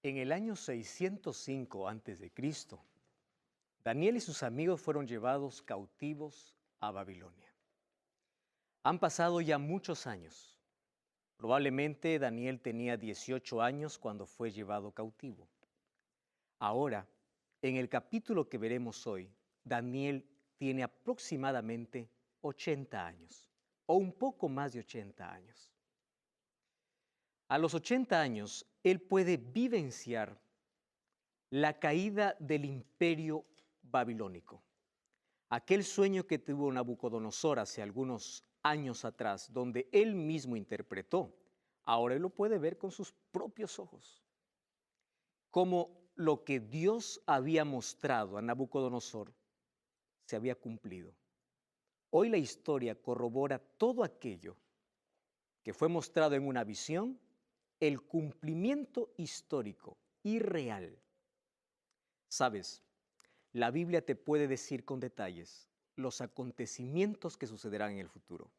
En el año 605 a.C., Daniel y sus amigos fueron llevados cautivos a Babilonia. Han pasado ya muchos años. Probablemente Daniel tenía 18 años cuando fue llevado cautivo. Ahora, en el capítulo que veremos hoy, Daniel tiene aproximadamente 80 años, o un poco más de 80 años. A los 80 años, él puede vivenciar la caída del imperio babilónico. Aquel sueño que tuvo Nabucodonosor hace algunos años atrás, donde él mismo interpretó, ahora él lo puede ver con sus propios ojos. Como lo que Dios había mostrado a Nabucodonosor se había cumplido. Hoy la historia corrobora todo aquello que fue mostrado en una visión, el cumplimiento histórico y real. ¿Sabes? La Biblia te puede decir con detalles los acontecimientos que sucederán en el futuro.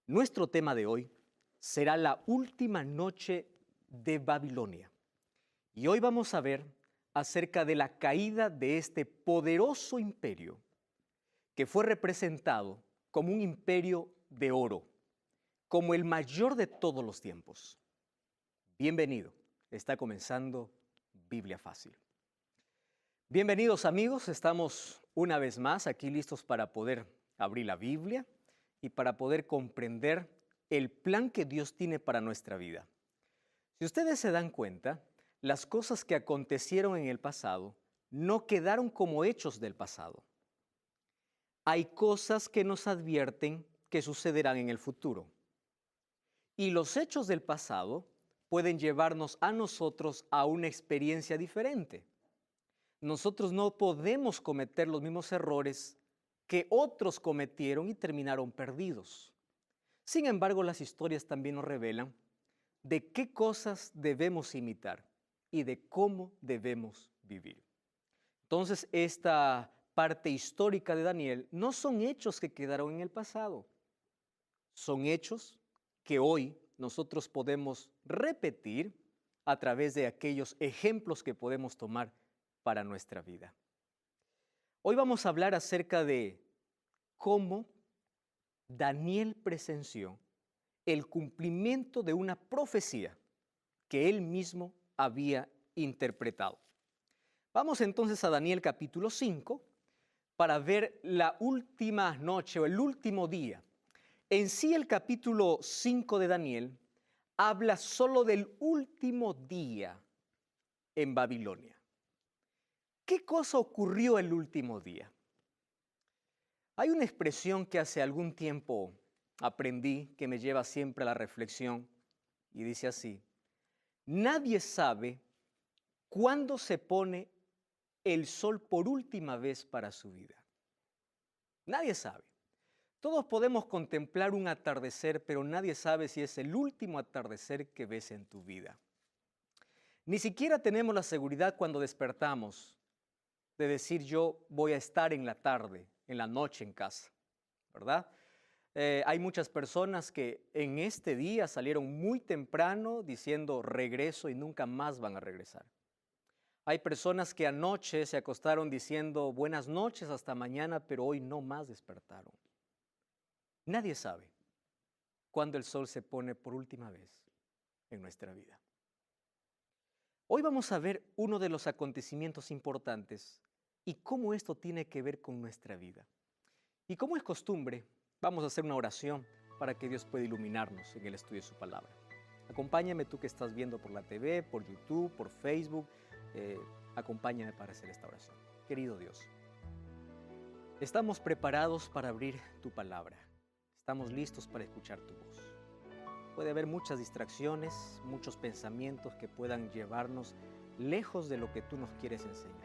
Nuestro tema de hoy será la última noche de Babilonia. Y hoy vamos a ver acerca de la caída de este poderoso imperio que fue representado como un imperio de oro, como el mayor de todos los tiempos. Bienvenido, está comenzando Biblia Fácil. Bienvenidos amigos, estamos una vez más aquí listos para poder abrir la Biblia y para poder comprender el plan que Dios tiene para nuestra vida. Si ustedes se dan cuenta, las cosas que acontecieron en el pasado no quedaron como hechos del pasado. Hay cosas que nos advierten que sucederán en el futuro. Y los hechos del pasado pueden llevarnos a nosotros a una experiencia diferente. Nosotros no podemos cometer los mismos errores que otros cometieron y terminaron perdidos. Sin embargo, las historias también nos revelan de qué cosas debemos imitar y de cómo debemos vivir. Entonces, esta parte histórica de Daniel no son hechos que quedaron en el pasado, son hechos que hoy nosotros podemos repetir a través de aquellos ejemplos que podemos tomar para nuestra vida. Hoy vamos a hablar acerca de cómo Daniel presenció el cumplimiento de una profecía que él mismo había interpretado. Vamos entonces a Daniel capítulo 5 para ver la última noche o el último día. En sí el capítulo 5 de Daniel habla solo del último día en Babilonia. ¿Qué cosa ocurrió el último día? Hay una expresión que hace algún tiempo aprendí que me lleva siempre a la reflexión y dice así: nadie sabe cuándo se pone el sol por última vez para su vida. Nadie sabe. Todos podemos contemplar un atardecer, pero nadie sabe si es el último atardecer que ves en tu vida. Ni siquiera tenemos la seguridad cuando despertamos de decir yo voy a estar en la tarde, en la noche en casa, ¿verdad? Hay muchas personas que en este día salieron muy temprano diciendo regreso y nunca más van a regresar. Hay personas que anoche se acostaron diciendo buenas noches hasta mañana, pero hoy no más despertaron. Nadie sabe cuándo el sol se pone por última vez en nuestra vida. Hoy vamos a ver uno de los acontecimientos importantes y cómo esto tiene que ver con nuestra vida. Y como es costumbre, vamos a hacer una oración para que Dios pueda iluminarnos en el estudio de su palabra. Acompáñame tú que estás viendo por la TV, por YouTube, por Facebook. Acompáñame para hacer esta oración. Querido Dios, estamos preparados para abrir tu palabra. Estamos listos para escuchar tu voz. Puede haber muchas distracciones, muchos pensamientos que puedan llevarnos lejos de lo que tú nos quieres enseñar.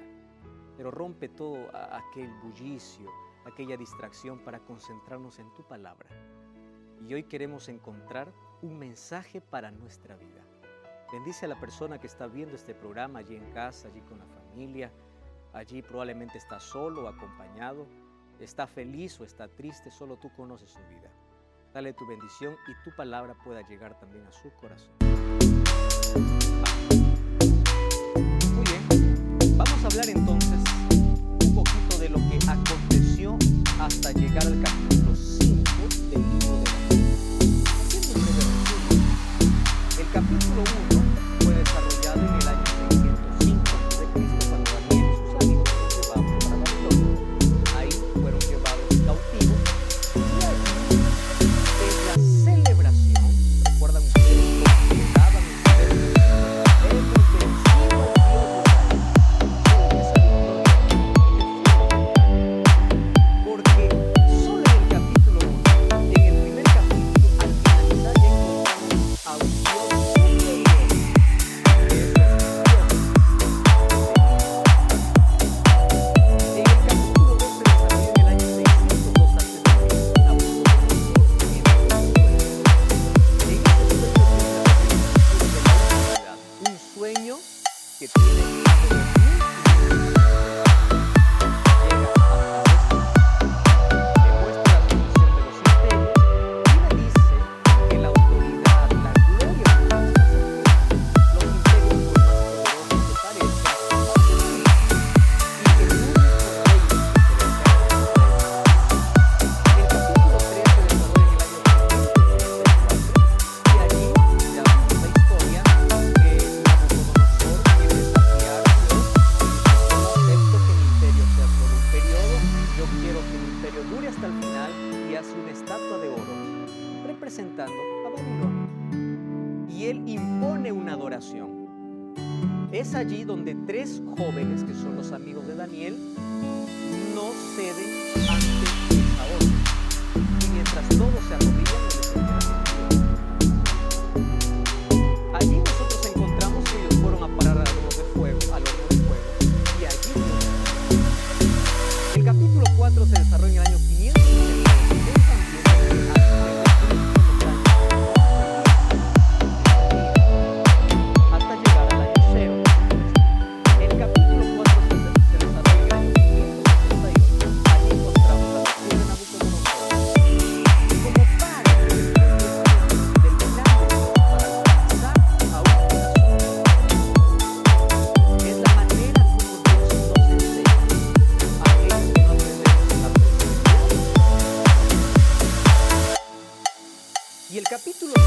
Pero rompe todo aquel bullicio, aquella distracción para concentrarnos en tu palabra. Y hoy queremos encontrar un mensaje para nuestra vida. Bendice a la persona que está viendo este programa allí en casa, allí con la familia. Allí probablemente está solo o acompañado. Está feliz o está triste, solo tú conoces su vida. Dale tu bendición y tu palabra pueda llegar también a su corazón. Amén. Vamos a hablar entonces un poquito de lo que aconteció hasta llegar al capítulo 5 del libro de Daniel. Haciendo un breve resumen, el capítulo 1 fue desarrollado en el año 605 a.C., cuando Daniel y sus amigos fueron llevados para Babilonia. Ahí fueron llevados cautivos y allí es la celebración. ¿Recuerdan ustedes cómo le daban ustedes hemos vencido al Dios de Israel? Esa victoria porque solo en el capítulo 1, en el primer capítulo, al finalizar ya encontramos a un Dios superior, que es nuestro Dios. En el capítulo 2 se desarrolla en el año 602 a.C., Nabucodonosor, en un sueño que tiene más de 2500 llega hasta nuestro demuestra la sumisión de los imperios y le dice que la autoridad, la gloria que los imperios por más poderosos que parezcan, y que el único rey que se le encarga el capítulo 3 se desarrolla en el año 534 y allí ya vimos la historia que Nabucodonosor quiere desafiar a Dios y dice: yo no acepto que mi imperio sea solo un periodo, yo quiero que mi imperio dure hasta el final, y hace una estatua de oro representando a Babilonia. Y él impone una adoración. Es allí donde tres jóvenes, que son los amigos de Daniel, no ceden ante esa orden. Y mientras todos se arrodillan, él les ordena Dios. Allí nosotros encontramos que ellos fueron a parar al horno de fuego, y allí el capítulo 4 se desarrolla en el año 586 también, hasta llegar al año 0. El capítulo 4 se desarrolla en el año 568. Allí encontramos la victoria de Nabucodonosor como parte del plan de Dios para alcanzar a una nación. Es la manera como Dios nos enseña a aquellos que no aprendemos a perseverar. Y el capítulo 5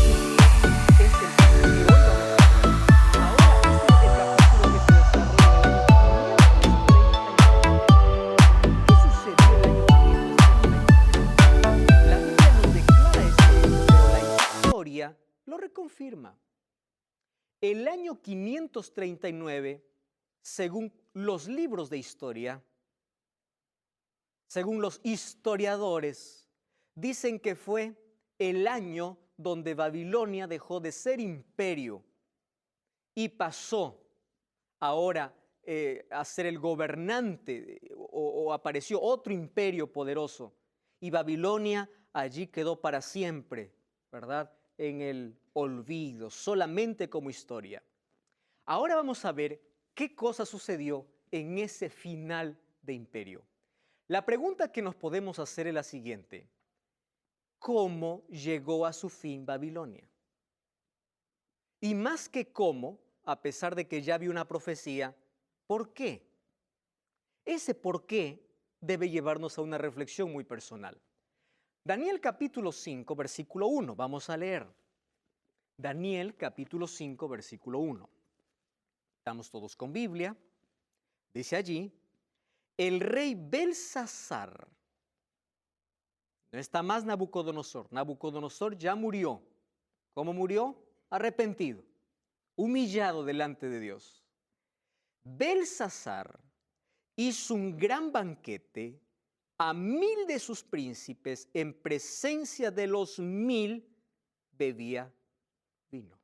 es el que hoy vamos a ver. Ahora este es el capítulo que se desarrolla en el año 539. ¿Qué sucedió en el año 539? La Biblia nos declara este hecho, pero la historia lo reconfirma. El año 539, según los libros de historia, según los historiadores, dicen que fue el año donde Babilonia dejó de ser imperio y pasó ahora a ser el gobernante, o apareció otro imperio poderoso, y Babilonia allí quedó para siempre, ¿verdad?, en el olvido, solamente como historia. Ahora vamos a ver qué cosa sucedió en ese final de imperio. La pregunta que nos podemos hacer es la siguiente: ¿cómo llegó a su fin Babilonia? Y más que cómo, a pesar de que ya había una profecía, ¿por qué? Ese por qué debe llevarnos a una reflexión muy personal. Daniel capítulo 5, versículo 1, vamos a leer. Daniel capítulo 5, versículo 1. Estamos todos con Biblia. Dice allí: el rey Belsasar, no está más Nabucodonosor. Nabucodonosor ya murió. ¿Cómo murió? Arrepentido, humillado delante de Dios. Belsasar hizo un gran banquete a 1000 de sus príncipes, en presencia de los 1000 bebía vino.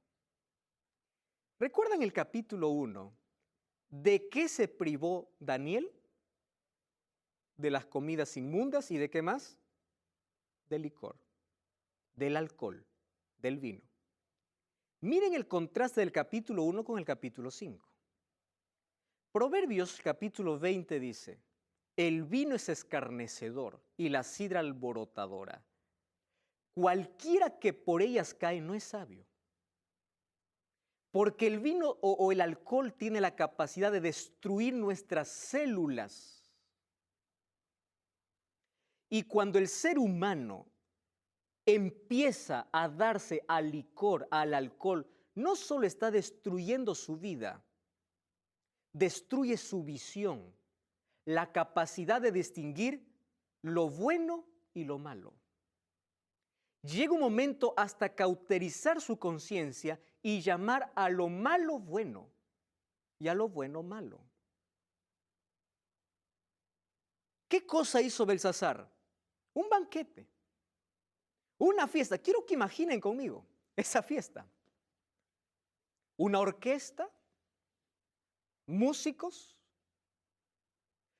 ¿Recuerdan el capítulo 1? ¿De qué se privó Daniel? De las comidas inmundas, y ¿de qué más? Del licor, del alcohol, del vino. Miren el contraste del capítulo 1 con el capítulo 5. Proverbios capítulo 20 dice: el vino es escarnecedor y la sidra alborotadora. Cualquiera que por ellas cae no es sabio. Porque el vino o el alcohol tiene la capacidad de destruir nuestras células. Y cuando el ser humano empieza a darse al licor, al alcohol, no solo está destruyendo su vida, destruye su visión, la capacidad de distinguir lo bueno y lo malo. Llega un momento hasta cauterizar su conciencia y llamar a lo malo bueno y a lo bueno malo. ¿Qué cosa hizo Belsasar? Un banquete, una fiesta. Quiero que imaginen conmigo esa fiesta. Una orquesta, músicos.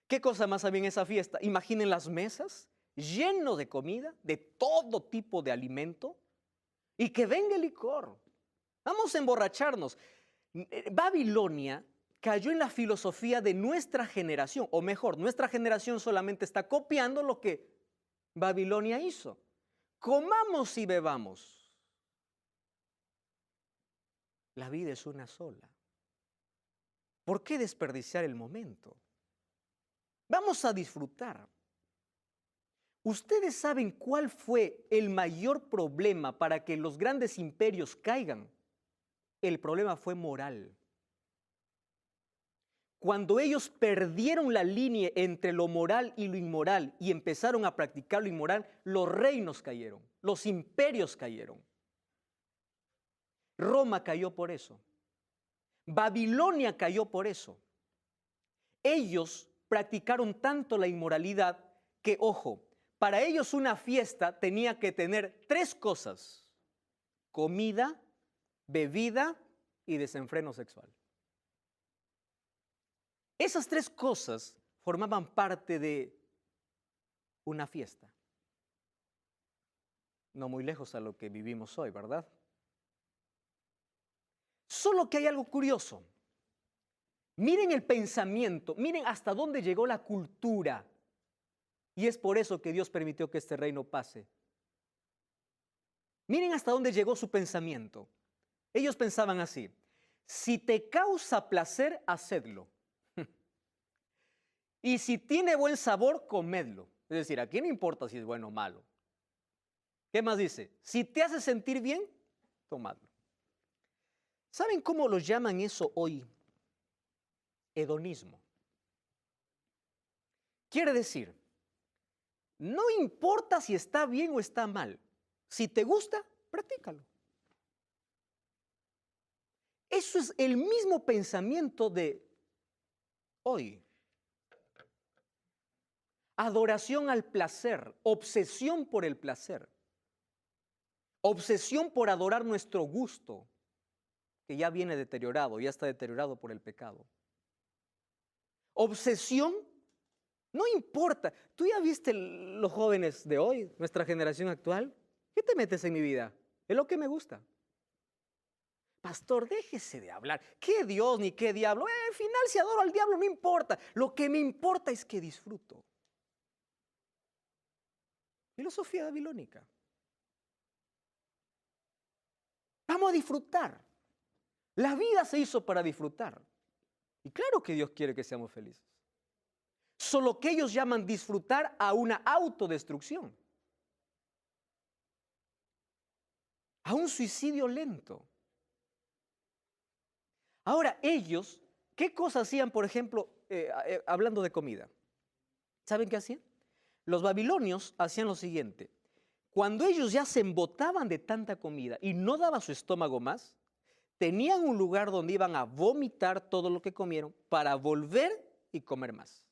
¿Qué cosa más había en esa fiesta? Imaginen las mesas lleno de comida, de todo tipo de alimento, y que venga el licor. Vamos a emborracharnos. Babilonia cayó en la filosofía de nuestra generación, o mejor, nuestra generación solamente está copiando lo que Babilonia hizo. Comamos y bebamos. La vida es una sola. ¿Por qué desperdiciar el momento? Vamos a disfrutar. ¿Ustedes saben cuál fue el mayor problema para que los grandes imperios caigan? El problema fue moral. Cuando ellos perdieron la línea entre lo moral y lo inmoral y empezaron a practicar lo inmoral, los reinos cayeron, los imperios cayeron. Roma cayó por eso. Babilonia cayó por eso. Ellos practicaron tanto la inmoralidad que, ojo, para ellos una fiesta tenía que tener 3 cosas: comida, bebida y desenfreno sexual. Esas 3 cosas formaban parte de una fiesta. No muy lejos a lo que vivimos hoy, ¿verdad? Solo que hay algo curioso. Miren el pensamiento, miren hasta dónde llegó la cultura. Y es por eso que Dios permitió que este reino pase. Miren hasta dónde llegó su pensamiento. Ellos pensaban así: si te causa placer, hacedlo. Y si tiene buen sabor, comedlo. Es decir, ¿a quién le importa si es bueno o malo? ¿Qué más dice? Si te hace sentir bien, tomadlo. ¿Saben cómo lo llaman eso hoy? Hedonismo. Quiere decir, no importa si está bien o está mal. Si te gusta, practícalo. Eso es el mismo pensamiento de hoy. Adoración al placer, obsesión por el placer, obsesión por adorar nuestro gusto, que ya viene deteriorado, ya está deteriorado por el pecado. Obsesión, no importa. ¿Tú ya viste los jóvenes de hoy, nuestra generación actual? ¿Qué te metes en mi vida? Es lo que me gusta. Pastor, déjese de hablar. ¿Qué Dios ni qué diablo? Al final, si adoro al diablo, no importa. Lo que me importa es que disfruto. Filosofía babilónica. Vamos a disfrutar. La vida se hizo para disfrutar. Y claro que Dios quiere que seamos felices. Solo que ellos llaman disfrutar a una autodestrucción. A un suicidio lento. Ahora, ellos, ¿qué cosas hacían, por ejemplo, hablando de comida? ¿Saben qué hacían? Los babilonios hacían lo siguiente: cuando ellos ya se embotaban de tanta comida y no daba su estómago más, tenían un lugar donde iban a vomitar todo lo que comieron para volver y comer más.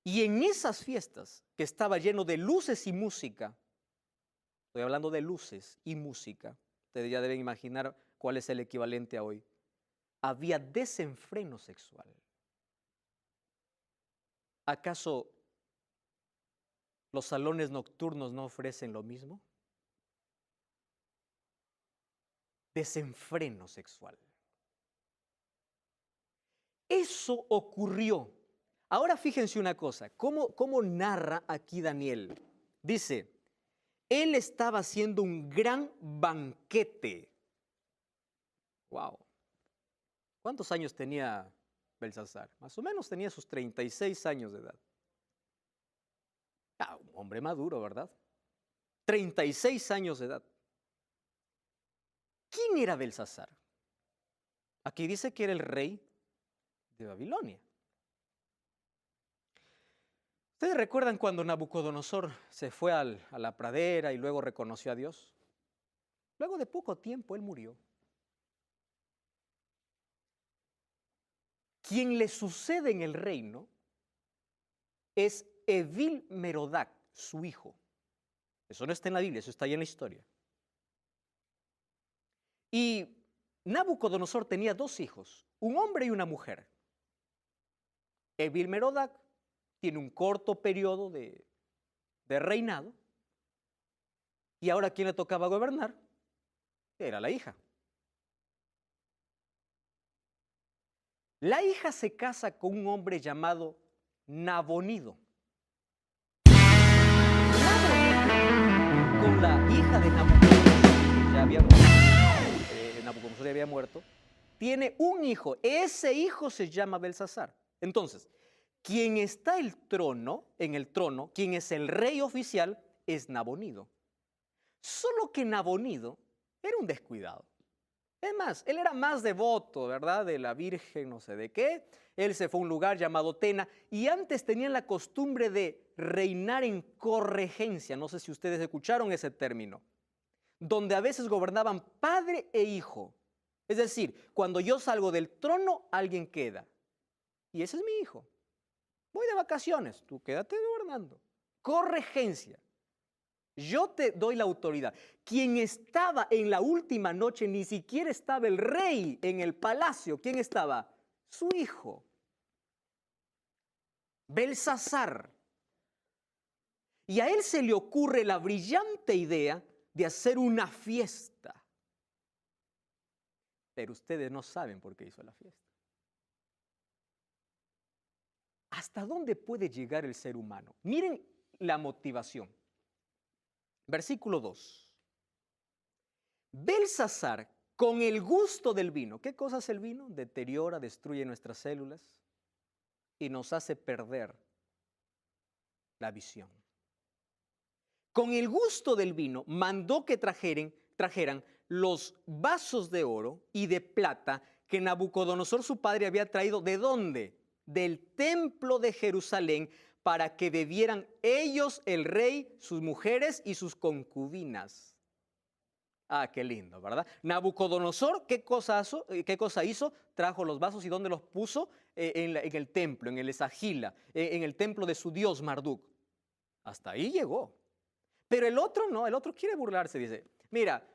Y en esas fiestas, que estaba lleno de luces y música, estoy hablando de luces y música, ustedes ya deben imaginar cuál es el equivalente a hoy, había desenfreno sexual. ¿Acaso los salones nocturnos no ofrecen lo mismo? Desenfreno sexual. Eso ocurrió. Ahora fíjense una cosa, ¿cómo narra aquí Daniel? Dice, él estaba haciendo un gran banquete. Wow. ¿Cuántos años tenía Belsasar? Más o menos tenía sus 36 años de edad. Un hombre maduro, ¿verdad? 36 años de edad. ¿Quién era Belsasar? Aquí dice que era el rey de Babilonia. ¿Ustedes recuerdan cuando Nabucodonosor se fue a la pradera y luego reconoció a Dios? Luego de poco tiempo él murió. Quien le sucede en el reino es Evil Merodac, su hijo. Eso no está en la Biblia, eso está ahí en la historia. Y Nabucodonosor tenía 2 hijos, un hombre y una mujer. Evil Merodac tiene un corto periodo de reinado. Y ahora, ¿quién le tocaba gobernar? Era la hija. La hija se casa con un hombre llamado Nabonido. Con la hija de Nabucodonosor ya había muerto, tiene un hijo. Ese hijo se llama Belsasar. Entonces, quien está en el trono, quien es el rey oficial, es Nabonido. Solo que Nabonido era un descuidado. Es más, él era más devoto, ¿verdad? De la Virgen, no sé de qué. Él se fue a un lugar llamado Tena y antes tenían la costumbre de reinar en corregencia. No sé si ustedes escucharon ese término. Donde a veces gobernaban padre e hijo. Es decir, cuando yo salgo del trono, alguien queda. Y ese es mi hijo. Voy de vacaciones, tú quédate gobernando. Corregencia. Yo te doy la autoridad. Quien estaba en la última noche, ni siquiera estaba el rey en el palacio. ¿Quién estaba? Su hijo, Belsasar. Y a él se le ocurre la brillante idea de hacer una fiesta. Pero ustedes no saben por qué hizo la fiesta. ¿Hasta dónde puede llegar el ser humano? Miren la motivación. Versículo 2. Belsasar, con el gusto del vino. ¿Qué cosa es el vino? Deteriora, destruye nuestras células y nos hace perder la visión. Con el gusto del vino, mandó que trajeran los vasos de oro y de plata que Nabucodonosor su padre había traído. ¿De dónde? Del templo de Jerusalén, para que bebieran ellos, el rey, sus mujeres y sus concubinas. Qué lindo, ¿verdad? Nabucodonosor, ¿qué cosa hizo? Trajo los vasos y ¿dónde los puso? En el templo, en el Esagila, en el templo de su dios Marduk. Hasta ahí llegó. Pero el otro no, el otro quiere burlarse, dice, mira,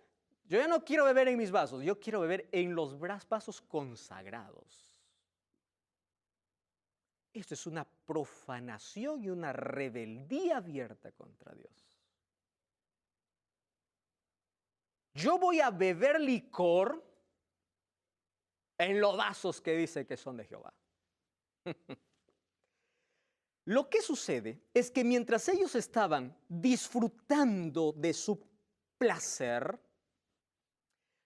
yo ya no quiero beber en mis vasos, yo quiero beber en los vasos consagrados. Esto es una profanación y una rebeldía abierta contra Dios. Yo voy a beber licor en los vasos que dice que son de Jehová. Lo que sucede es que mientras ellos estaban disfrutando de su placer,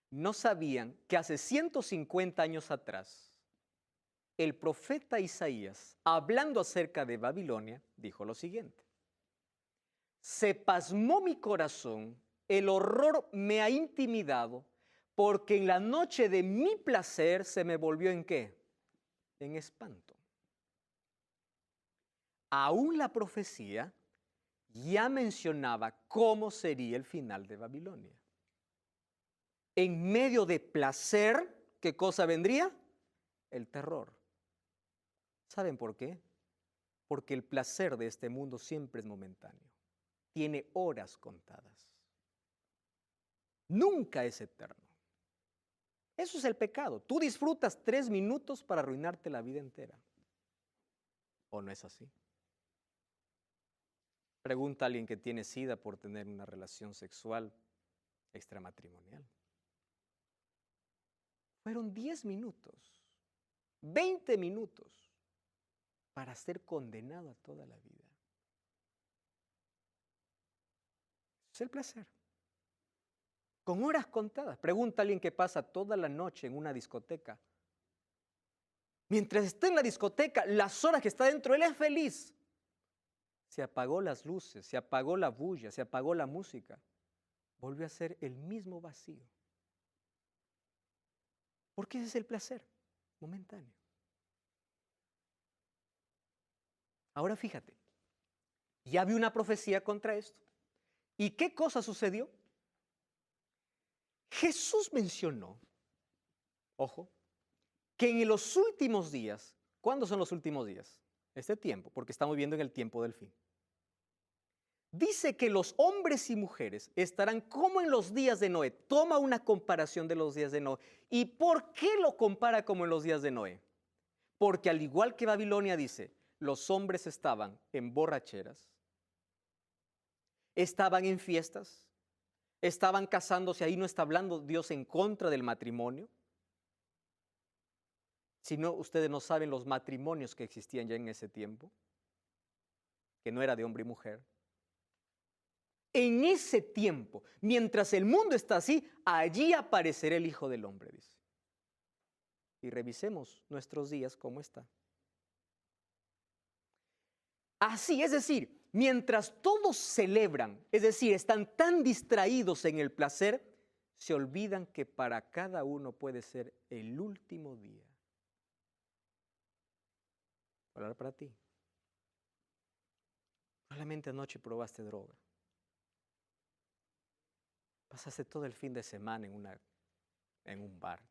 no sabían que hace 150 años atrás, el profeta Isaías, hablando acerca de Babilonia, dijo lo siguiente: se pasmó mi corazón, el horror me ha intimidado, porque en la noche de mi placer se me volvió ¿en qué? En espanto. Aún la profecía ya mencionaba cómo sería el final de Babilonia. En medio de placer, ¿qué cosa vendría? El terror. ¿Saben por qué? Porque el placer de este mundo siempre es momentáneo. Tiene horas contadas. Nunca es eterno. Eso es el pecado. Tú disfrutas 3 minutos para arruinarte la vida entera. ¿O no es así? Pregunta a alguien que tiene SIDA por tener una relación sexual extramatrimonial. Fueron 10 minutos, 20 minutos para ser condenado a toda la vida. Es el placer. Con horas contadas. Pregunta a alguien que pasa toda la noche en una discoteca. Mientras está en la discoteca, las horas que está dentro, él es feliz. Se apagó las luces, se apagó la bulla, se apagó la música. Volvió a ser el mismo vacío. Porque ese es el placer momentáneo. Ahora fíjate, ya vi una profecía contra esto. ¿Y qué cosa sucedió? Jesús mencionó, ojo, que en los últimos días, ¿cuándo son los últimos días? Este tiempo, porque estamos viviendo en el tiempo del fin. Dice que los hombres y mujeres estarán como en los días de Noé. Toma una comparación de los días de Noé. ¿Y por qué lo compara como en los días de Noé? Porque al igual que Babilonia dice, los hombres estaban en borracheras, estaban en fiestas, estaban casándose. Ahí no está hablando Dios en contra del matrimonio. Si no, ustedes no saben los matrimonios que existían ya en ese tiempo, que no era de hombre y mujer. En ese tiempo, mientras el mundo está así, allí aparecerá el Hijo del Hombre, dice. Y revisemos nuestros días cómo está. Así, es decir, mientras todos celebran, es decir, están tan distraídos en el placer, se olvidan que para cada uno puede ser el último día. Voy a hablar para ti. Probablemente anoche probaste droga. Pasaste todo el fin de semana en un bar,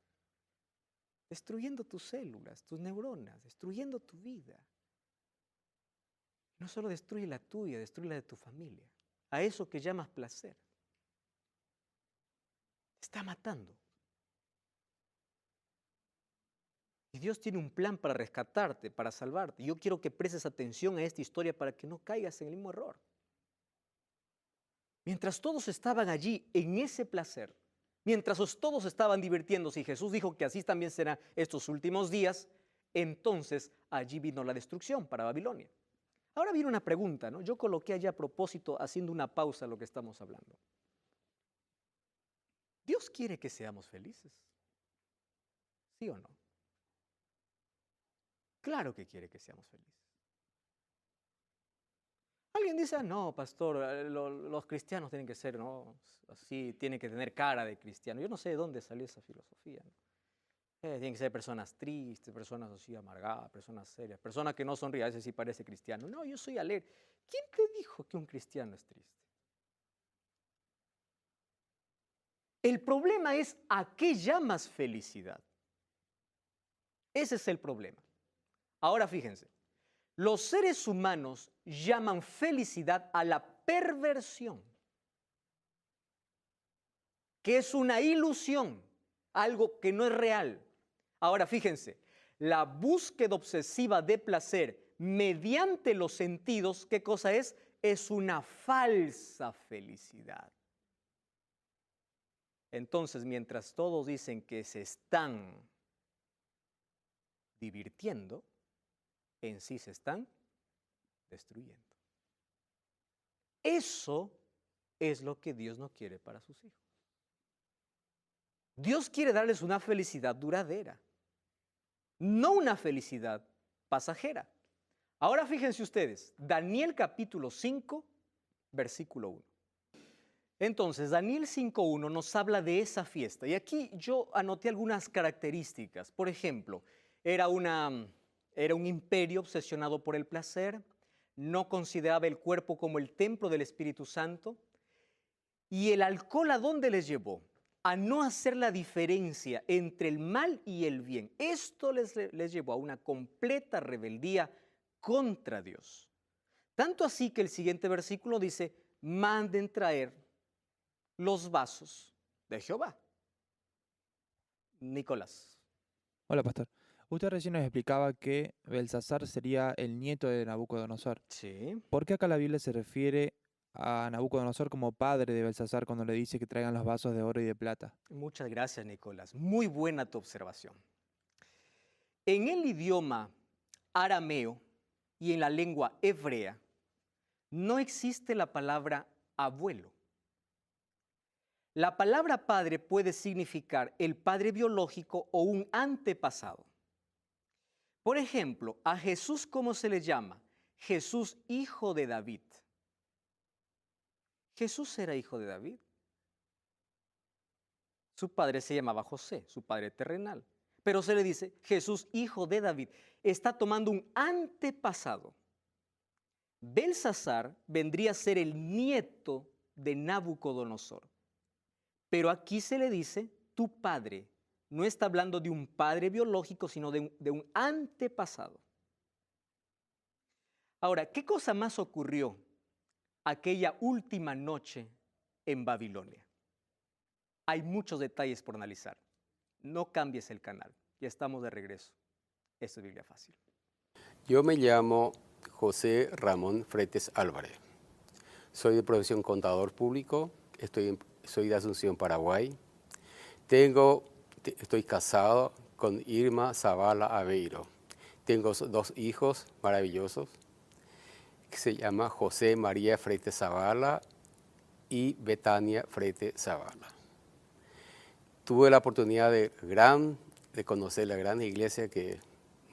destruyendo tus células, tus neuronas, destruyendo tu vida. No solo destruye la tuya, destruye la de tu familia. A eso que llamas placer. Te está matando. Y Dios tiene un plan para rescatarte, para salvarte. Yo quiero que prestes atención a esta historia para que no caigas en el mismo error. Mientras todos estaban allí en ese placer, mientras todos estaban divirtiéndose y Jesús dijo que así también serán estos últimos días, entonces allí vino la destrucción para Babilonia. Ahora viene una pregunta, ¿no? Yo coloqué allá a propósito, haciendo una pausa a lo que estamos hablando. ¿Dios quiere que seamos felices? ¿Sí o no? Claro que quiere que seamos felices. Alguien dice, ah, no, pastor, los cristianos tienen que ser, ¿no? Así, tienen que tener cara de cristiano. Yo no sé de dónde salió esa filosofía, ¿no? Tienen que ser personas tristes, personas así amargadas, personas serias, personas que no sonríen, a veces sí parece cristiano. No, yo soy alegre. ¿Quién te dijo que un cristiano es triste? El problema es a qué llamas felicidad. Ese es el problema. Ahora fíjense, los seres humanos llaman felicidad a la perversión, que es una ilusión, algo que no es real. Ahora fíjense, la búsqueda obsesiva de placer mediante los sentidos, ¿qué cosa es? Es una falsa felicidad. Entonces, mientras todos dicen que se están divirtiendo, en sí se están destruyendo. Eso es lo que Dios no quiere para sus hijos. Dios quiere darles una felicidad duradera, no una felicidad pasajera. Ahora fíjense ustedes, Daniel capítulo 5, versículo 1. Entonces, Daniel 5.1 nos habla de esa fiesta. Y aquí yo anoté algunas características. Por ejemplo, era un imperio obsesionado por el placer, no consideraba el cuerpo como el templo del Espíritu Santo. ¿Y el alcohol a dónde les llevó? A no hacer la diferencia entre el mal y el bien. Esto les llevó a una completa rebeldía contra Dios. Tanto así que el siguiente versículo dice, manden traer los vasos de Jehová. Nicolás. Hola, pastor. Usted recién nos explicaba que Belsasar sería el nieto de Nabucodonosor. Sí. ¿Por qué acá la Biblia se refiere a Nabucodonosor como padre de Belsasar cuando le dice que traigan los vasos de oro y de plata? Muchas gracias, Nicolás. Muy buena tu observación. En el idioma arameo y en la lengua hebrea no existe la palabra abuelo. La palabra padre puede significar el padre biológico o un antepasado. Por ejemplo, a Jesús, ¿cómo se le llama? Jesús, hijo de David. Jesús era hijo de David. Su padre se llamaba José, su padre terrenal. Pero se le dice Jesús, hijo de David. Está tomando un antepasado. Belsasar vendría a ser el nieto de Nabucodonosor. Pero aquí se le dice tu padre. No está hablando de un padre biológico, sino de un antepasado. Ahora, ¿qué cosa más ocurrió aquella última noche en Babilonia? Hay muchos detalles por analizar. No cambies el canal. Ya estamos de regreso. Esto es Biblia Fácil. Yo me llamo José Ramón Fretes Álvarez. Soy de profesión contador público. Soy de Asunción, Paraguay. Estoy casado con Irma Zavala Aveiro. Tengo 2 hijos maravillosos que se llama José María Fretes Zavala y Betania Fretes Zavala. Tuve la oportunidad de conocer la gran iglesia que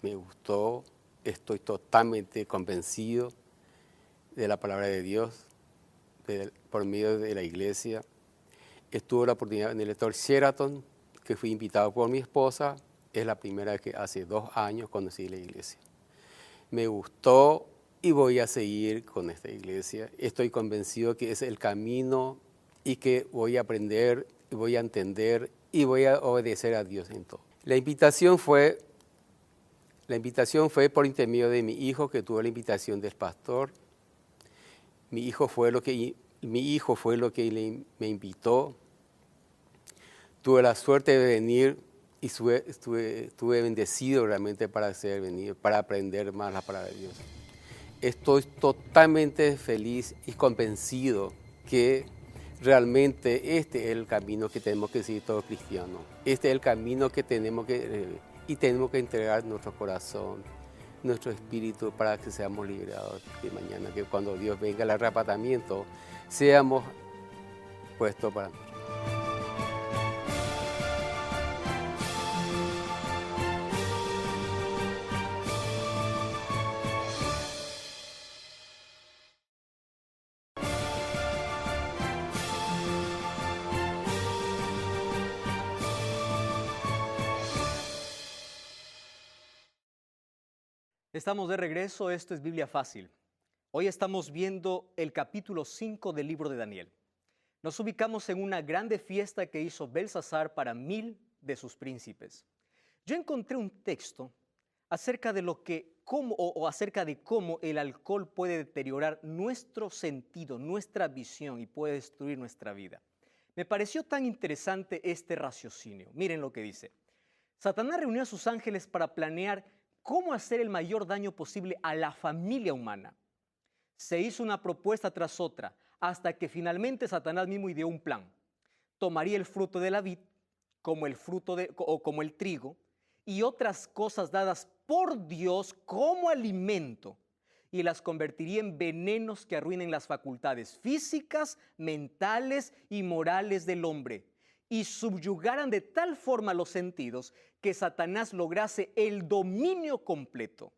me gustó. Estoy totalmente convencido de la palabra de Dios por medio de la iglesia. Tuve la oportunidad en el Hotel Sheraton, que fui invitado por mi esposa. Es la primera vez que hace 2 años conocí la iglesia. Me gustó y voy a seguir con esta iglesia. Estoy convencido que es el camino y que voy a aprender, y voy a entender y voy a obedecer a Dios en todo. La invitación fue por intermedio de mi hijo, que tuvo la invitación del pastor. Mi hijo fue lo que me invitó. Tuve la suerte de venir y estuve bendecido realmente para venir, para aprender más la palabra de Dios. Estoy totalmente feliz y convencido que realmente este es el camino que tenemos que seguir todos cristianos. Este es el camino que tenemos que entregar nuestro corazón, nuestro espíritu, para que seamos liberados de mañana, que cuando Dios venga al arrebatamiento, seamos puestos para nosotros. Estamos de regreso, esto es Biblia Fácil. Hoy estamos viendo el capítulo 5 del libro de Daniel. Nos ubicamos en una grande fiesta que hizo Belsasar para 1000 de sus príncipes. Yo encontré un texto acerca de acerca de cómo el alcohol puede deteriorar nuestro sentido, nuestra visión y puede destruir nuestra vida. Me pareció tan interesante este raciocinio. Miren lo que dice. Satanás reunió a sus ángeles para planear cómo hacer el mayor daño posible a la familia humana. Se hizo una propuesta tras otra, hasta que finalmente Satanás mismo ideó un plan. Tomaría el fruto de la vid, como el trigo, y otras cosas dadas por Dios como alimento, y las convertiría en venenos que arruinen las facultades físicas, mentales y morales del hombre, y subyugaran de tal forma los sentidos que Satanás lograse el dominio completo.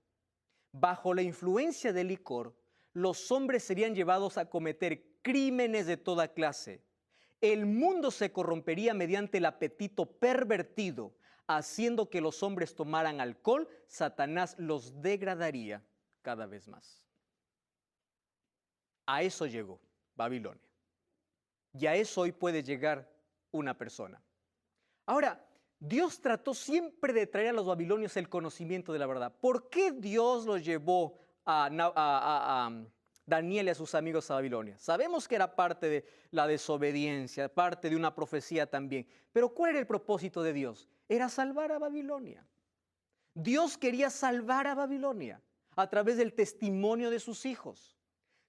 Bajo la influencia del licor, los hombres serían llevados a cometer crímenes de toda clase. El mundo se corrompería mediante el apetito pervertido, haciendo que los hombres tomaran alcohol. Satanás los degradaría cada vez más. A eso llegó Babilonia. Y a eso hoy puede llegar una persona. Ahora, Dios trató siempre de traer a los babilonios el conocimiento de la verdad. ¿Por qué Dios los llevó a Daniel y a sus amigos a Babilonia? Sabemos que era parte de la desobediencia, parte de una profecía también. Pero ¿cuál era el propósito de Dios? Era salvar a Babilonia. Dios quería salvar a Babilonia a través del testimonio de sus hijos.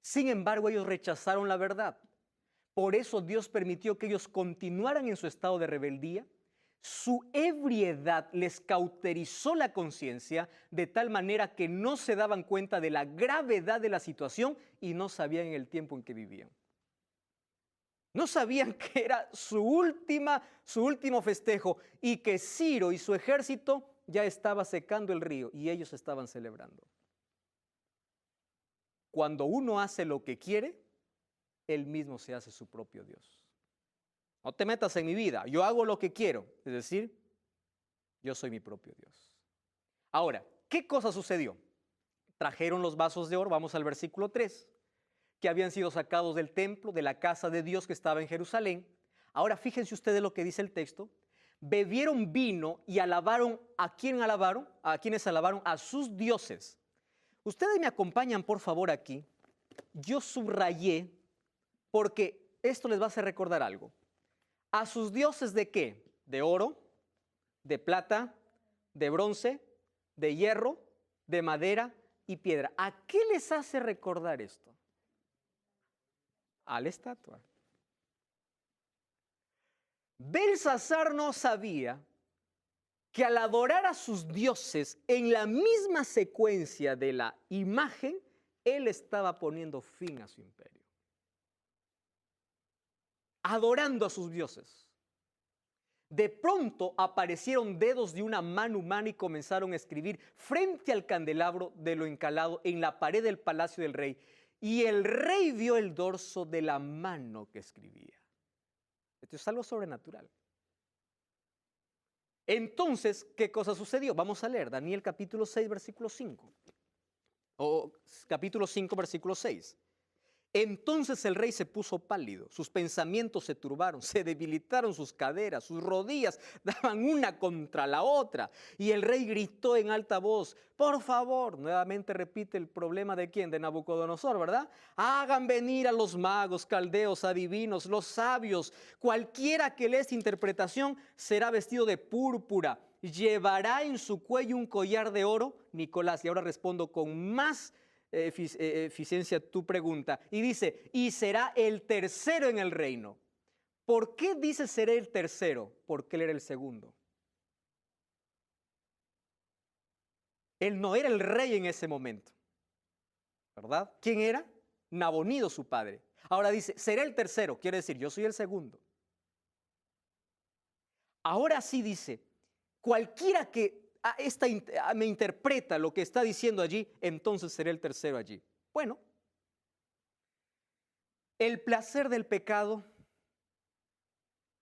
Sin embargo, ellos rechazaron la verdad. Por eso Dios permitió que ellos continuaran en su estado de rebeldía. Su ebriedad les cauterizó la conciencia de tal manera que no se daban cuenta de la gravedad de la situación y no sabían el tiempo en que vivían. No sabían que era su último festejo y que Ciro y su ejército ya estaba secando el río y ellos estaban celebrando. Cuando uno hace lo que quiere, él mismo se hace su propio Dios. No te metas en mi vida, yo hago lo que quiero, es decir, yo soy mi propio Dios. Ahora, ¿qué cosa sucedió? Trajeron los vasos de oro, vamos al versículo 3, que habían sido sacados del templo, de la casa de Dios que estaba en Jerusalén. Ahora fíjense ustedes lo que dice el texto. Bebieron vino y alabaron, ¿a quién alabaron? ¿A quiénes alabaron? A sus dioses. Ustedes me acompañan, por favor, aquí. Yo subrayé, porque esto les va a hacer recordar algo. ¿A sus dioses de qué? De oro, de plata, de bronce, de hierro, de madera y piedra. ¿A qué les hace recordar esto? A la estatua. Belsasar no sabía que al adorar a sus dioses en la misma secuencia de la imagen, él estaba poniendo fin a su imperio. Adorando a sus dioses. De pronto aparecieron dedos de una mano humana y comenzaron a escribir frente al candelabro de lo encalado en la pared del palacio del rey. Y el rey vio el dorso de la mano que escribía. Esto es algo sobrenatural. Entonces, ¿qué cosa sucedió? Vamos a leer Daniel capítulo 6, versículo 5. O capítulo 5, versículo 6. Entonces el rey se puso pálido, sus pensamientos se turbaron, se debilitaron sus caderas, sus rodillas daban una contra la otra. Y el rey gritó en alta voz, por favor, nuevamente repite el problema de quién, de Nabucodonosor, ¿verdad? Hagan venir a los magos, caldeos, adivinos, los sabios, cualquiera que lea esta interpretación será vestido de púrpura, llevará en su cuello un collar de oro. Nicolás, y ahora respondo con más eficiencia tu pregunta, y dice, y será el tercero en el reino. ¿Por qué dice será el tercero? Porque él era el segundo. Él no era el rey en ese momento, ¿verdad? ¿Quién era? Nabonido, su padre. Ahora dice, será el tercero, quiere decir, yo soy el segundo. Ahora sí dice, cualquiera que me interpreta lo que está diciendo allí, entonces seré el tercero allí. Bueno, el placer del pecado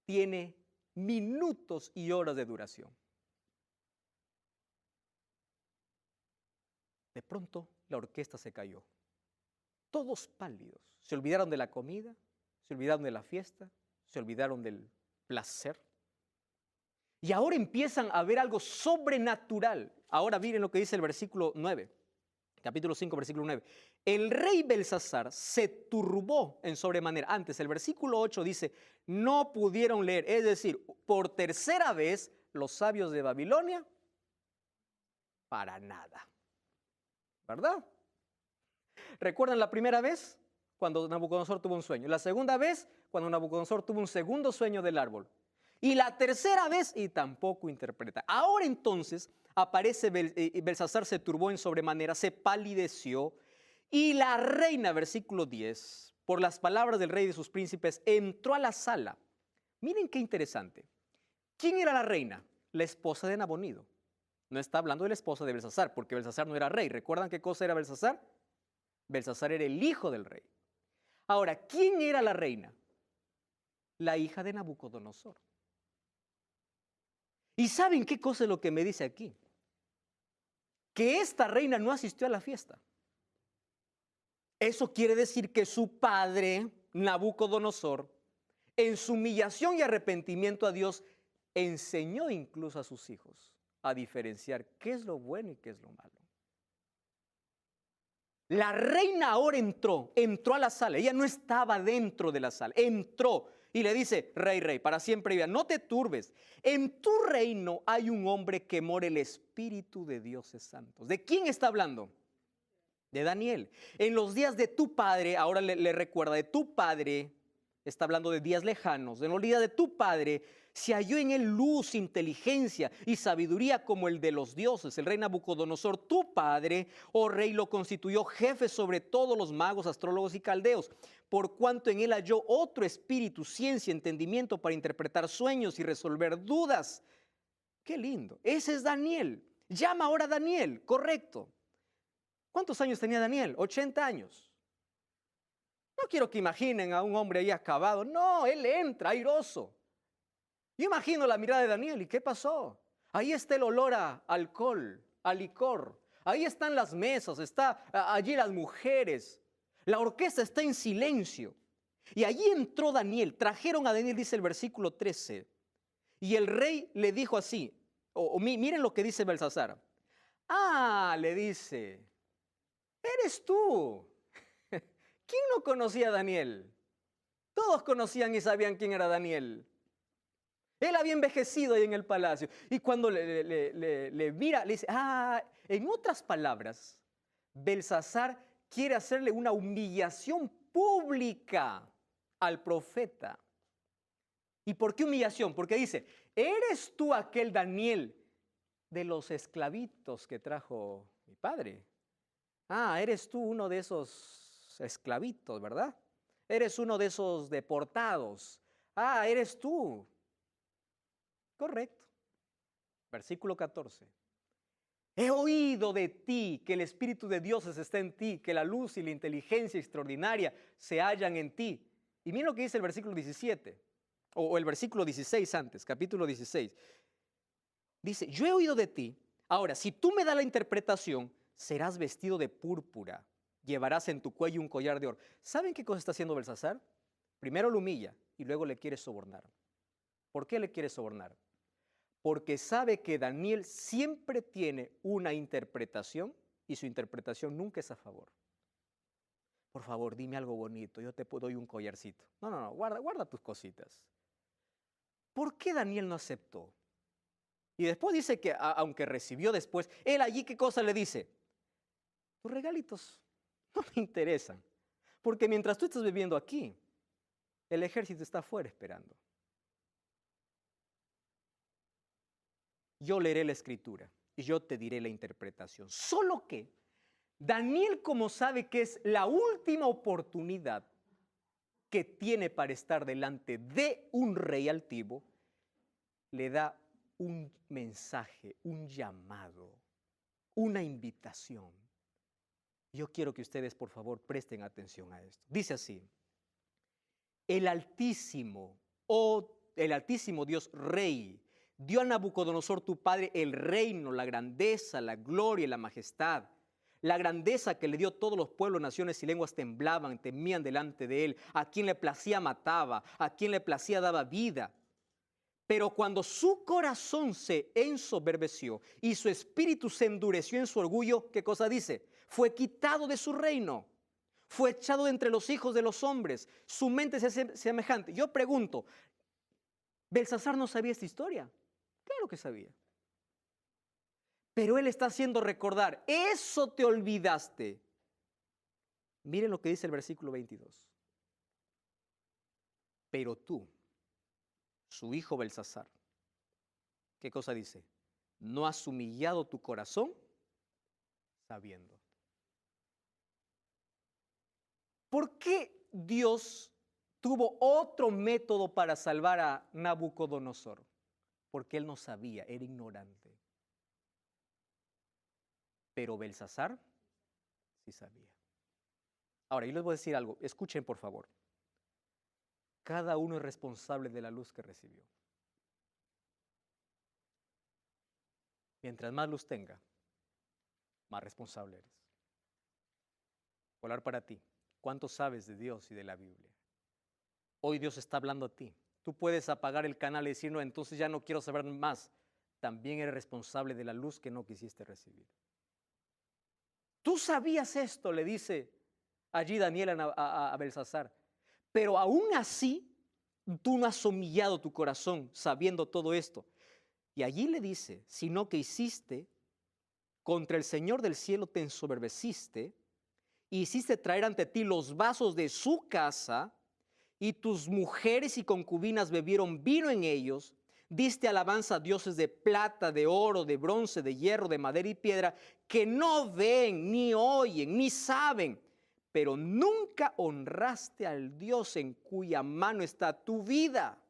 tiene minutos y horas de duración. De pronto la orquesta se cayó. Todos pálidos. Se olvidaron de la comida, se olvidaron de la fiesta, se olvidaron del placer. Y ahora empiezan a ver algo sobrenatural. Ahora miren lo que dice el versículo 9, capítulo 5, versículo 9. El rey Belsasar se turbó en sobremanera. Antes, el versículo 8 dice, no pudieron leer. Es decir, por tercera vez, los sabios de Babilonia, para nada. ¿Verdad? ¿Recuerdan la primera vez? Cuando Nabucodonosor tuvo un sueño. La segunda vez, cuando Nabucodonosor tuvo un segundo sueño del árbol. Y la tercera vez, y tampoco interpreta. Ahora entonces aparece Belsasar, se turbó en sobremanera, se palideció. Y la reina, versículo 10, por las palabras del rey y de sus príncipes, entró a la sala. Miren qué interesante. ¿Quién era la reina? La esposa de Nabonido. No está hablando de la esposa de Belsasar, porque Belsasar no era rey. ¿Recuerdan qué cosa era Belsasar? Belsasar era el hijo del rey. Ahora, ¿quién era la reina? La hija de Nabucodonosor. ¿Y saben qué cosa es lo que me dice aquí? Que esta reina no asistió a la fiesta. Eso quiere decir que su padre, Nabucodonosor, en su humillación y arrepentimiento a Dios, enseñó incluso a sus hijos a diferenciar qué es lo bueno y qué es lo malo. La reina ahora entró a la sala. Ella no estaba dentro de la sala, entró. Y le dice, rey, para siempre viva, no te turbes. En tu reino hay un hombre que mora el Espíritu de dioses santos. ¿De quién está hablando? De Daniel. En los días de tu padre, ahora le recuerda, de tu padre, está hablando de días lejanos, en los días de tu padre, se halló en él luz, inteligencia y sabiduría como el de los dioses. El rey Nabucodonosor, tu padre, oh rey, lo constituyó jefe sobre todos los magos, astrólogos y caldeos, por cuanto en él halló otro espíritu, ciencia, entendimiento para interpretar sueños y resolver dudas. Qué lindo. Ese es Daniel. Llama ahora a Daniel, correcto. ¿Cuántos años tenía Daniel? 80 años. No quiero que imaginen a un hombre ahí acabado. No, él entra airoso. Yo imagino la mirada de Daniel. ¿Y qué pasó? Ahí está el olor a alcohol, a licor. Ahí están las mesas, está allí las mujeres. La orquesta está en silencio. Y allí entró Daniel. Trajeron a Daniel, dice el versículo 13. Y el rey le dijo así. Miren lo que dice Belsasar. Ah, le dice, eres tú. ¿Quién no conocía a Daniel? Todos conocían y sabían quién era Daniel. Él había envejecido ahí en el palacio. Y cuando le mira, le dice, en otras palabras, Belsasar quiere hacerle una humillación pública al profeta. ¿Y por qué humillación? Porque dice, ¿eres tú aquel Daniel de los esclavitos que trajo mi padre? Eres tú uno de esos esclavitos, ¿verdad? Eres uno de esos deportados. Eres tú. Correcto. Versículo 14. He oído de ti que el Espíritu de Dios está en ti, que la luz y la inteligencia extraordinaria se hallan en ti. Y miren lo que dice el versículo 17, o el versículo 16 antes, capítulo 16. Dice, yo he oído de ti. Ahora, si tú me das la interpretación, serás vestido de púrpura, llevarás en tu cuello un collar de oro. ¿Saben qué cosa está haciendo Belsasar? Primero lo humilla y luego le quiere sobornar. ¿Por qué le quiere sobornar? Porque sabe que Daniel siempre tiene una interpretación y su interpretación nunca es a favor. Por favor, dime algo bonito, yo te doy un collarcito. No, guarda tus cositas. ¿Por qué Daniel no aceptó? Y después dice que, aunque recibió después, él allí, ¿qué cosa le dice? Tus regalitos no me interesan, porque mientras tú estás viviendo aquí, el ejército está afuera esperando. Yo leeré la escritura y yo te diré la interpretación. Solo que Daniel, como sabe que es la última oportunidad que tiene para estar delante de un rey altivo, le da un mensaje, un llamado, una invitación. Yo quiero que ustedes, por favor, presten atención a esto. Dice así, el Altísimo Dios Rey, dio a Nabucodonosor tu padre el reino, la grandeza, la gloria y la majestad. La grandeza que le dio todos los pueblos, naciones y lenguas temblaban, temían delante de él. A quien le placía mataba, a quien le placía daba vida. Pero cuando su corazón se ensoberbeció y su espíritu se endureció en su orgullo, ¿qué cosa dice? Fue quitado de su reino, fue echado de entre los hijos de los hombres, su mente se hace semejante. Yo pregunto, ¿Belsasar no sabía esta historia? Claro que sabía. Pero él está haciendo recordar, eso te olvidaste. Miren lo que dice el versículo 22. Pero tú, su hijo Belsasar, ¿qué cosa dice? ¿No has humillado tu corazón sabiendo? ¿Por qué Dios tuvo otro método para salvar a Nabucodonosor? Porque él no sabía, era ignorante. Pero Belsasar sí sabía. Ahora, yo les voy a decir algo, escuchen por favor. Cada uno es responsable de la luz que recibió. Mientras más luz tenga, más responsable eres. Hablar para ti. ¿Cuánto sabes de Dios y de la Biblia? Hoy Dios está hablando a ti. Tú puedes apagar el canal y decir, no, entonces ya no quiero saber más. También eres responsable de la luz que no quisiste recibir. Tú sabías esto, le dice allí Daniel a Belsasar. Pero aún así, tú no has humillado tu corazón sabiendo todo esto. Y allí le dice, sino que hiciste, contra el Señor del cielo te ensoberbeciste, y hiciste traer ante ti los vasos de su casa, y tus mujeres y concubinas bebieron vino en ellos, diste alabanza a dioses de plata, de oro, de bronce, de hierro, de madera y piedra, que no ven, ni oyen, ni saben, pero nunca honraste al Dios en cuya mano está tu vida.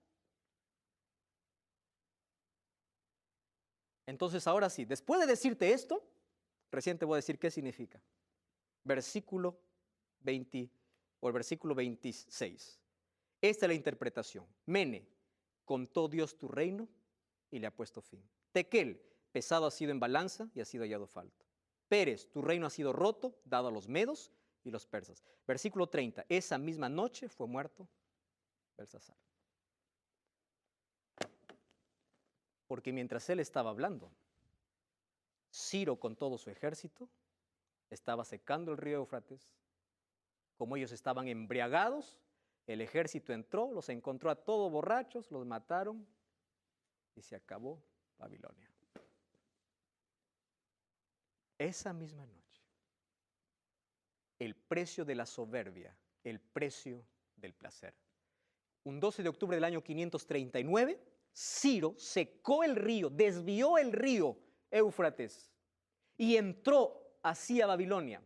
Entonces ahora sí, después de decirte esto, recién te voy a decir qué significa. Versículo 20 o el versículo 26. Esta es la interpretación. Mene, contó Dios tu reino y le ha puesto fin. Tequel, pesado ha sido en balanza y ha sido hallado falto. Pérez, tu reino ha sido roto, dado a los medos y los persas. Versículo 30. Esa misma noche fue muerto Belsasar. Porque mientras él estaba hablando, Ciro con todo su ejército estaba secando el río Éufrates. Como ellos estaban embriagados, el ejército entró, los encontró a todos borrachos, los mataron y se acabó Babilonia. Esa misma noche, el precio de la soberbia, el precio del placer. Un 12 de octubre del año 539, Ciro secó el río, desvió el río Éufrates y entró hacia Babilonia.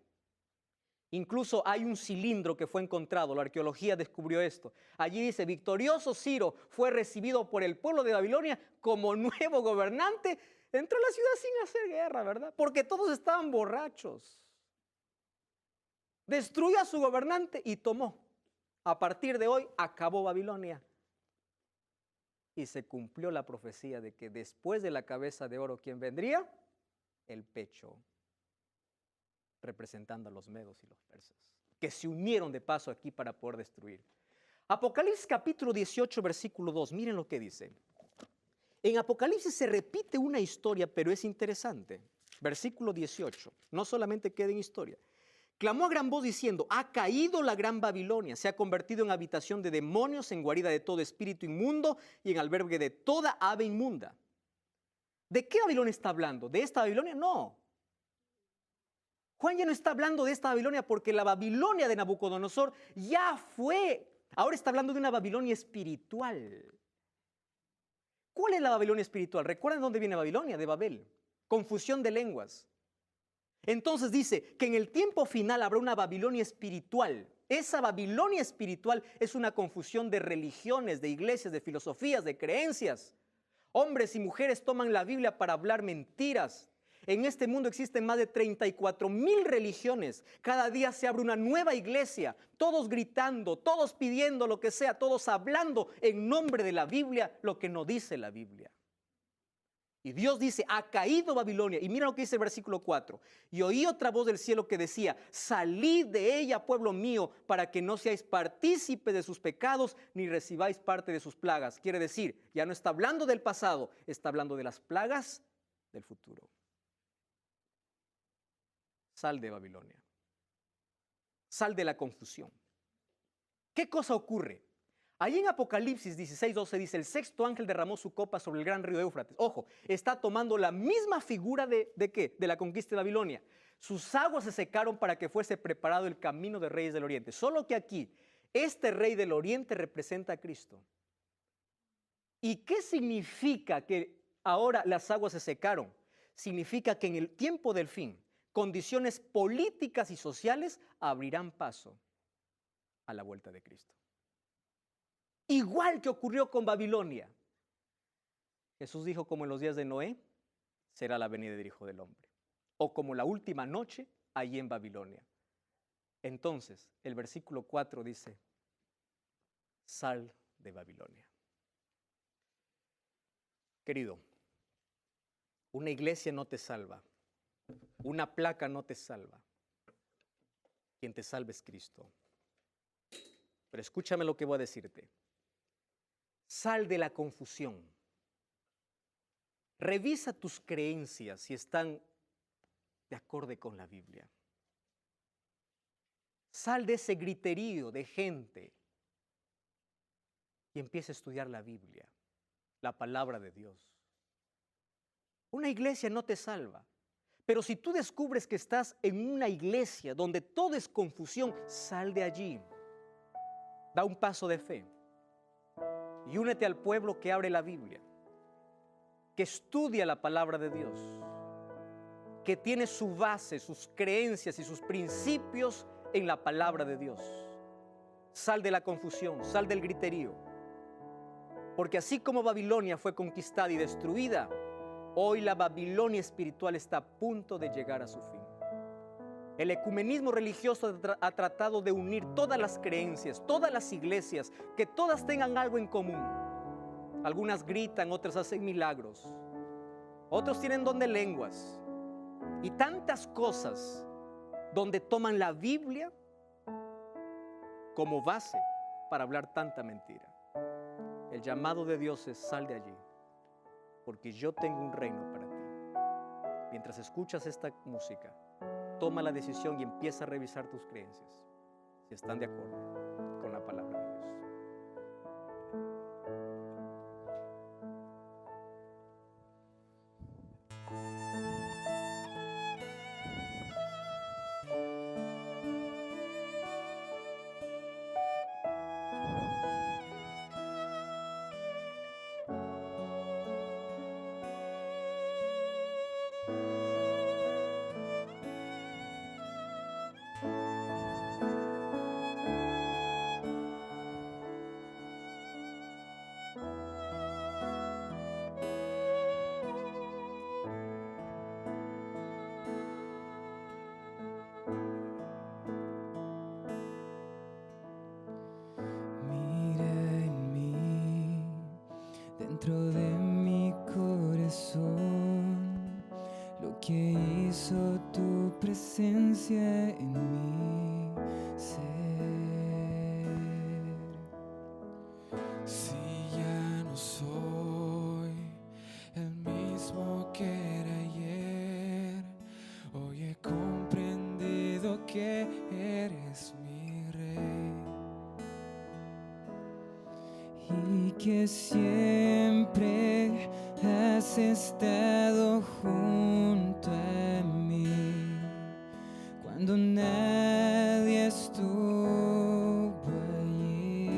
Incluso hay un cilindro que fue encontrado, la arqueología descubrió esto. Allí dice, victorioso Ciro fue recibido por el pueblo de Babilonia como nuevo gobernante. Entró a la ciudad sin hacer guerra, ¿verdad? Porque todos estaban borrachos. Destruyó a su gobernante y tomó. A partir de hoy acabó Babilonia. Y se cumplió la profecía de que después de la cabeza de oro, ¿quién vendría? El pecho, representando a los medos y los persas, que se unieron de paso aquí para poder destruir. Apocalipsis capítulo 18, versículo 2, miren lo que dice. En Apocalipsis se repite una historia, pero es interesante. Versículo 18, no solamente queda en historia. Clamó a gran voz diciendo, ha caído la gran Babilonia, se ha convertido en habitación de demonios, en guarida de todo espíritu inmundo y en albergue de toda ave inmunda. ¿De qué Babilonia está hablando? ¿De esta Babilonia? No. Juan ya no está hablando de esta Babilonia porque la Babilonia de Nabucodonosor ya fue. Ahora está hablando de una Babilonia espiritual. ¿Cuál es la Babilonia espiritual? ¿Recuerdan dónde viene Babilonia? De Babel. Confusión de lenguas. Entonces dice que en el tiempo final habrá una Babilonia espiritual. Esa Babilonia espiritual es una confusión de religiones, de iglesias, de filosofías, de creencias. Hombres y mujeres toman la Biblia para hablar mentiras. En este mundo existen más de 34,000 religiones. Cada día se abre una nueva iglesia, todos gritando, todos pidiendo lo que sea, todos hablando en nombre de la Biblia lo que no dice la Biblia. Y Dios dice, ha caído Babilonia. Y mira lo que dice el versículo 4. Y oí otra voz del cielo que decía, salid de ella, pueblo mío, para que no seáis partícipes de sus pecados, ni recibáis parte de sus plagas. Quiere decir, ya no está hablando del pasado, está hablando de las plagas del futuro. Sal de Babilonia. Sal de la confusión. ¿Qué cosa ocurre? Ahí en Apocalipsis 16:12 dice, el sexto ángel derramó su copa sobre el gran río Éufrates. Ojo, está tomando la misma figura ¿de qué? De la conquista de Babilonia. Sus aguas se secaron para que fuese preparado el camino de reyes del oriente. Solo que aquí, este rey del oriente representa a Cristo. ¿Y qué significa que ahora las aguas se secaron? Significa que en el tiempo del fin, condiciones políticas y sociales abrirán paso a la vuelta de Cristo. Igual que ocurrió con Babilonia. Jesús dijo, como en los días de Noé, será la venida del Hijo del Hombre. O como la última noche, allí en Babilonia. Entonces, el versículo 4 dice, sal de Babilonia. Querido, una iglesia no te salva. Una placa no te salva. Quien te salva es Cristo. Pero escúchame lo que voy a decirte. Sal de la confusión. Revisa tus creencias si están de acorde con la Biblia. Sal de ese griterío de gente y empieza a estudiar la Biblia, la palabra de Dios. Una iglesia no te salva. Pero si tú descubres que estás en una iglesia donde todo es confusión, sal de allí. Da un paso de fe y únete al pueblo que abre la Biblia, que estudia la palabra de Dios, que tiene su base, sus creencias y sus principios en la palabra de Dios. Sal de la confusión, sal del griterío, porque así como Babilonia fue conquistada y destruida, hoy la Babilonia espiritual está a punto de llegar a su fin. El ecumenismo religioso ha tratado de unir todas las creencias, todas las iglesias, que todas tengan algo en común. Algunas gritan, otras hacen milagros, otros tienen don de lenguas y tantas cosas donde toman la Biblia como base para hablar tanta mentira. El llamado de Dios es: sal de allí, porque yo tengo un reino para ti. Mientras escuchas esta música, toma la decisión y empieza a revisar tus creencias, si están de acuerdo con la palabra de Dios. Dentro de mi corazón, lo que hizo tu presencia en mi ser. Si ya no soy el mismo que era ayer, hoy he comprendido que eres mi rey. Y que siempre has estado junto a mí cuando nadie estuvo allí.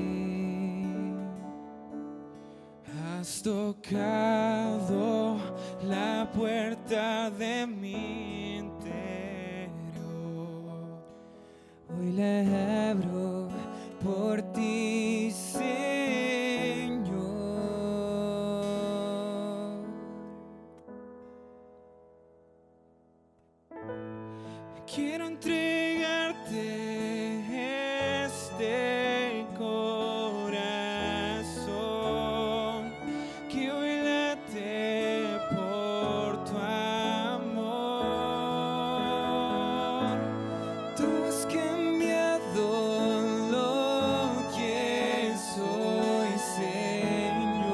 Has tocado la puerta de mi interior, hoy la abro por ti, Señor. Quiero entregarte este corazón que hoy late por tu amor. Tú has cambiado lo que soy, Señor.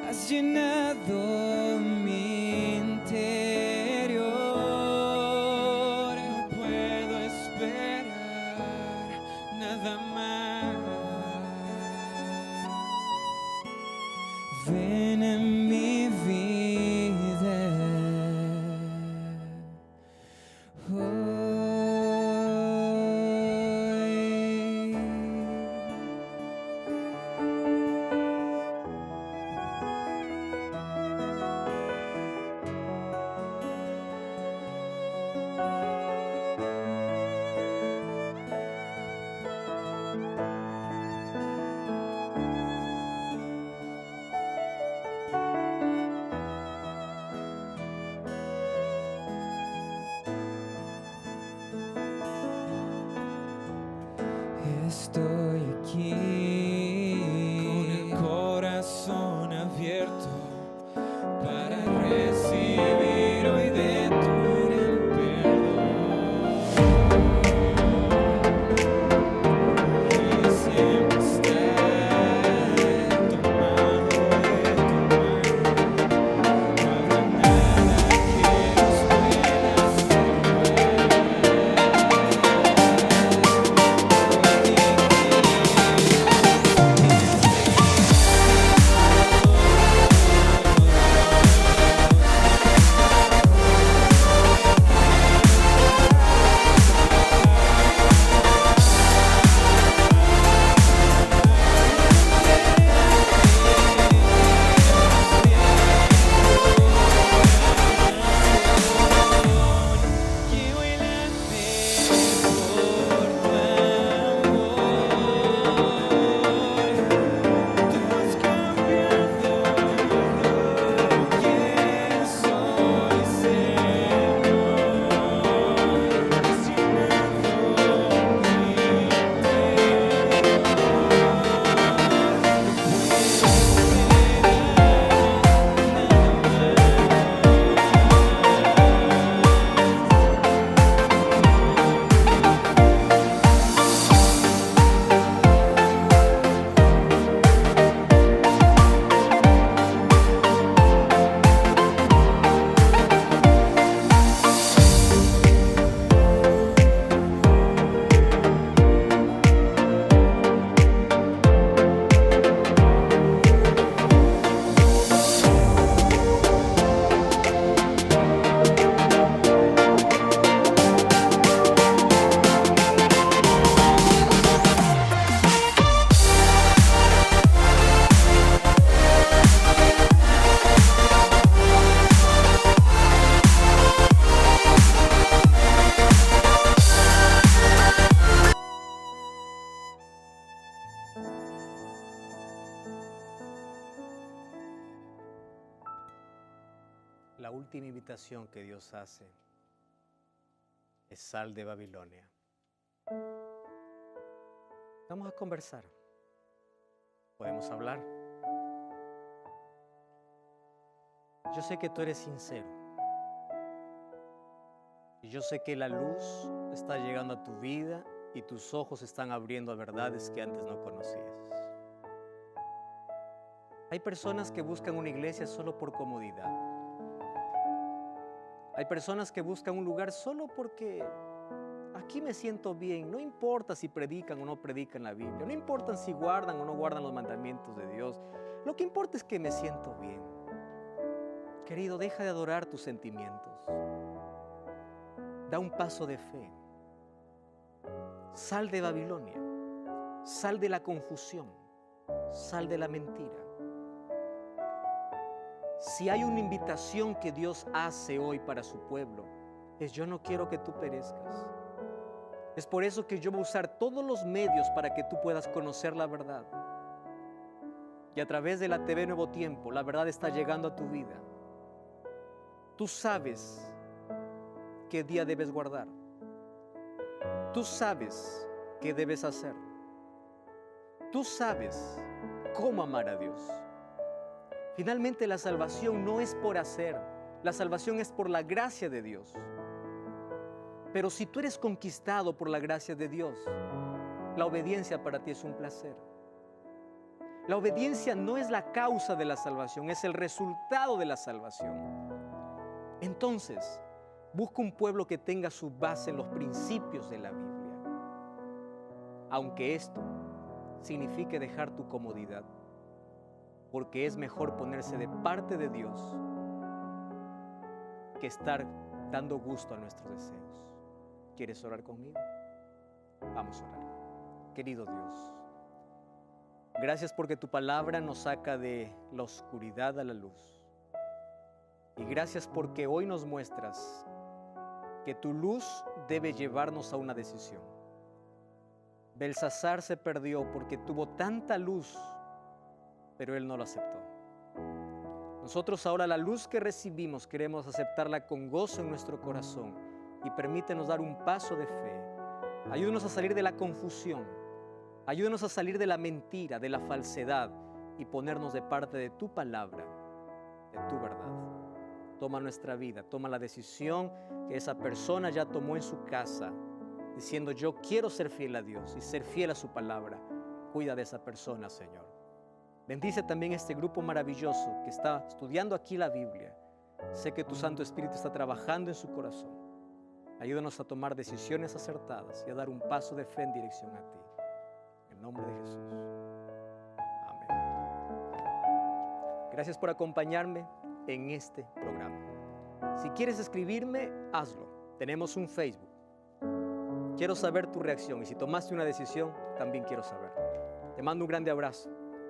Has llenado mi interior. No puedo esperar nada más. Ven en mi vida. Estoy aquí con el corazón abierto para recibir hoy de tu gran perdón. Y siempre estar tomado de tu mano. No habrá nada que nos pueda separar. la última invitación que Dios hace es sal de Babilonia. Vamos a conversar. Podemos hablar. Yo sé que tú eres sincero. Y yo sé que la luz está llegando a tu vida y tus ojos están abriendo a verdades que antes no conocías. Hay personas que buscan una iglesia solo por comodidad. Hay personas que buscan un lugar solo porque aquí me siento bien. No importa si predican o no predican la Biblia. No importa si guardan o no guardan los mandamientos de Dios. Lo que importa es que me siento bien. Querido, deja de adorar tus sentimientos. Da un paso de fe. Sal de Babilonia. Sal de la confusión. Sal de la mentira. Si hay una invitación que Dios hace hoy para su pueblo, es: yo no quiero que tú perezcas. Es por eso que yo voy a usar todos los medios para que tú puedas conocer la verdad. Y a través de la TV Nuevo Tiempo, la verdad está llegando a tu vida. Tú sabes qué día debes guardar. Tú sabes qué debes hacer. Tú sabes cómo amar a Dios. Finalmente, la salvación no es por hacer, la salvación es por la gracia de Dios. Pero si tú eres conquistado por la gracia de Dios, la obediencia para ti es un placer. La obediencia no es la causa de la salvación, es el resultado de la salvación. Entonces, busca un pueblo que tenga su base en los principios de la Biblia. Aunque esto signifique dejar tu comodidad, porque es mejor ponerse de parte de Dios que estar dando gusto a nuestros deseos. ¿Quieres orar conmigo? Vamos a orar. Querido Dios, gracias porque tu palabra nos saca de la oscuridad a la luz. Y gracias porque hoy nos muestras que tu luz debe llevarnos a una decisión. Belsasar se perdió porque tuvo tanta luz, pero él no lo aceptó. Nosotros ahora la luz que recibimos queremos aceptarla con gozo en nuestro corazón y permítenos dar un paso de fe. Ayúdanos a salir de la confusión, ayúdanos a salir de la mentira, de la falsedad y ponernos de parte de tu palabra, de tu verdad. Toma nuestra vida, toma la decisión que esa persona ya tomó en su casa, diciendo: yo quiero ser fiel a Dios y ser fiel a su palabra. Cuida de esa persona, Señor. Bendice también este grupo maravilloso que está estudiando aquí la Biblia. Sé que tu Santo Espíritu está trabajando en su corazón. Ayúdanos a tomar decisiones acertadas y a dar un paso de fe en dirección a ti. En el nombre de Jesús. Amén. Gracias por acompañarme en este programa. Si quieres escribirme, hazlo. Tenemos un Facebook. Quiero saber tu reacción y si tomaste una decisión, también quiero saber. Te mando un grande abrazo.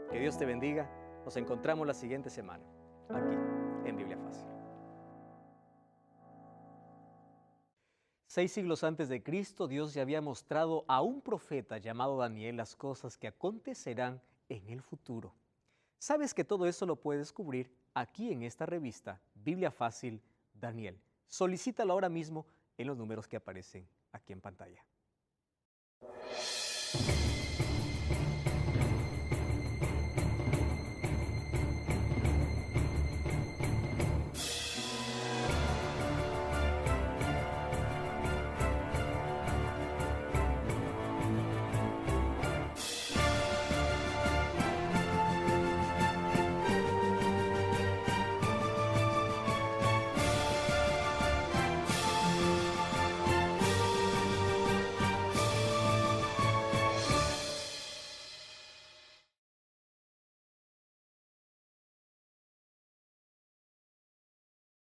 Que Dios te bendiga. Nos encontramos la siguiente semana, aquí en Biblia Fácil. 6 siglos antes de Cristo, Dios ya había mostrado a un profeta llamado Daniel las cosas que acontecerán en el futuro. ¿Sabes que todo eso lo puedes descubrir aquí en esta revista, Biblia Fácil Daniel? Solicítalo ahora mismo en los números que aparecen aquí en pantalla.